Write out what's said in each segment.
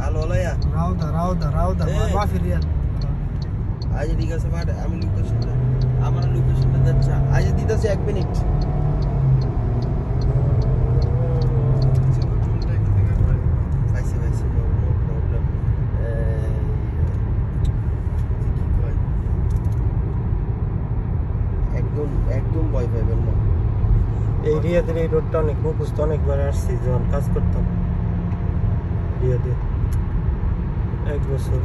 Alo lah ya. Rauda. Maaf Rian. Aja dikasih pada আমি লোকেশনটা আমার লোকেশনটা যাচ্ছে আজ দিতেছে 1 মিনিট পাইছে নো প্রবলেম একদম ভয় পাবেন না এই রিয়াদের এই রোডটা অনেক মুখস্থ অনেকবার আসছি যখন কাজ করতাম রিয়াদে 1 বছর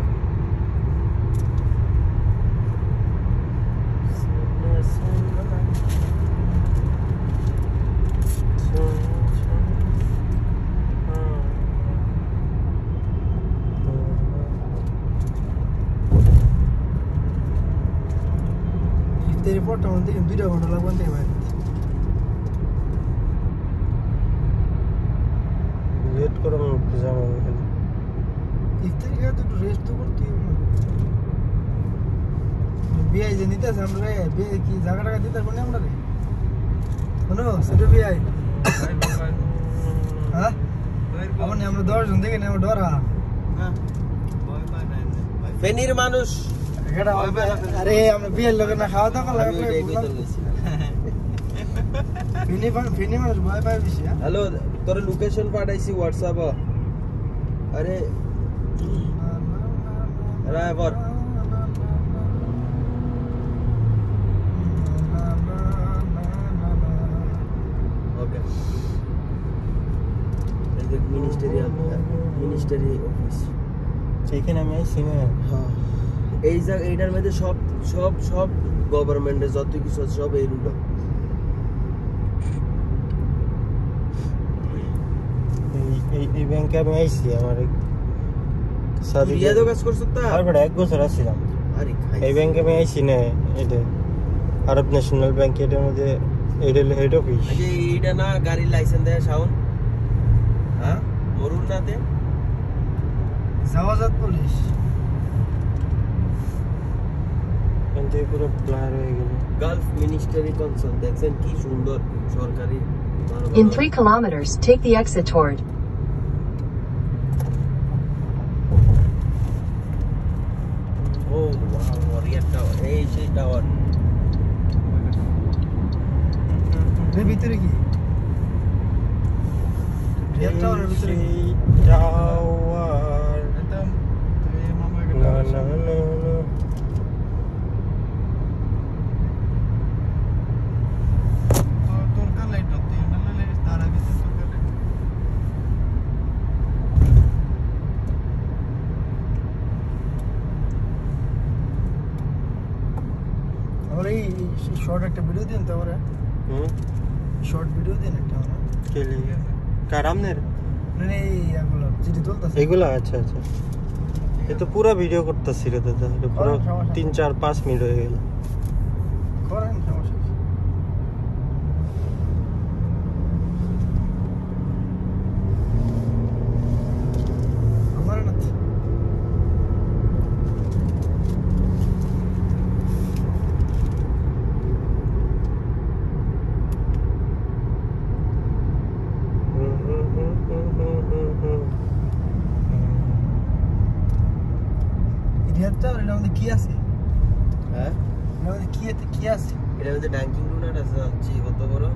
तेरे फोटो में देखिए 2 घंटा लगन दे भाई वेट करो मैं उठ जाऊंगा इफ्तार के तो रेस्ट तो करती हूं বিআই যে নিতে আমরা বিআই কি জায়গাটা দিতে পারবো না আমরা রে শোনো সেটা বিআই হ্যাঁ আপনি আমরা 10 জন দেখে নেব ডরা হ্যাঁ ভয় পায় না ফেনীর মানুষ এটা আরে আমরা বিয়ের লোকে না খাওয়া দাওয়া লাগে ফেনী মানুষ ভয় পায় বেশি হ্যালো তোর লোকেশন পাঠাইছি হোয়াটসঅ্যাপ আরে ড্রাইভার ওকে এই যে মিনিস্ট্রি অফিস সেখানে আমি আইছি না হ্যাঁ এই যে এইটার মধ্যে সব গভর্নমেন্টের যত কিছু আছে সব এই রুটে এই ব্যাংকে আমি আইছি আমার রিয়াদও কাজ করছ তা তারপর 1 বছর আছিলাম আরে এই ব্যাংকে আমি আইছি না এটা আরব ন্যাশনাল ব্যাংক এর মধ্যে এটা হেড অফিস আচ্ছা এইটা না গাড়ির লাইসেন্স দেয় শাওন হ্যাঁ মরুন না দে জাওয়াজাত পুলিশ কিন্তু পুরো ব্লার হয়ে গেল গালফ মিনিস্ট্রি কনসাল দেখছেন কি সুন্দর সরকারি In 3 kilometers, take the exit toward. Oh wow, Riyadh Tower. Hey, সেই টাওয়ার এর ভিতরে কি রিয়াদ টাওয়ারের ভিতরে কি টাওয়ার এটা তুমি মামা কে না টাওয়ার না তোর কাল লাইট হতে না লাইট তার আগে তোর কাল লাইট আমরা এই শর্ট একটা ভিডিও দিন তো আমরা শর্ট ভিডিও দিন একটা আমরা কে লিয়ে কারামনের মানে এইগুলো যেটি চলতেছে এগুলা আচ্ছা আচ্ছা এ তো পুরো ভিডিও করতেছি রে দাদা এটা পুরো 3 4 5 মিনিট হয়ে গেল করেন সমস্যা কি আমার না রিয়াদটা এর মধ্যে কি আছে হ্যাঁ এর মধ্যে কি আছে এটার মধ্যে ডাঙ্কিং রুনার আছে আনছি কত বড়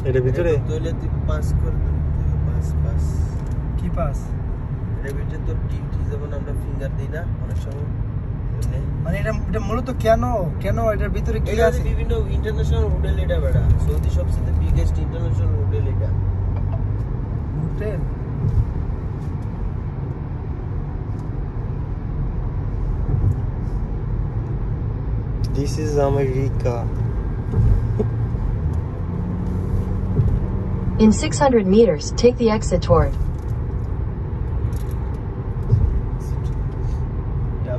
এর ভিতরে তোলে তুই পাস কর পাস কি পাস এর ভিতরে তোর ডিউটি যেমন আমরা ফিঙ্গার দেই না অনেক সময় মানে এটা মূলত কেন এটার ভিতরে কি আছে বিভিন্ন ইন্টারন্যাশনাল হোটেল এটা বেড়া সৌদি সবচেয়ে বিগেস্ট ইন্টারন্যাশনাল হোটেল এটা hotel This is America. In 600 meters, take the exit toward.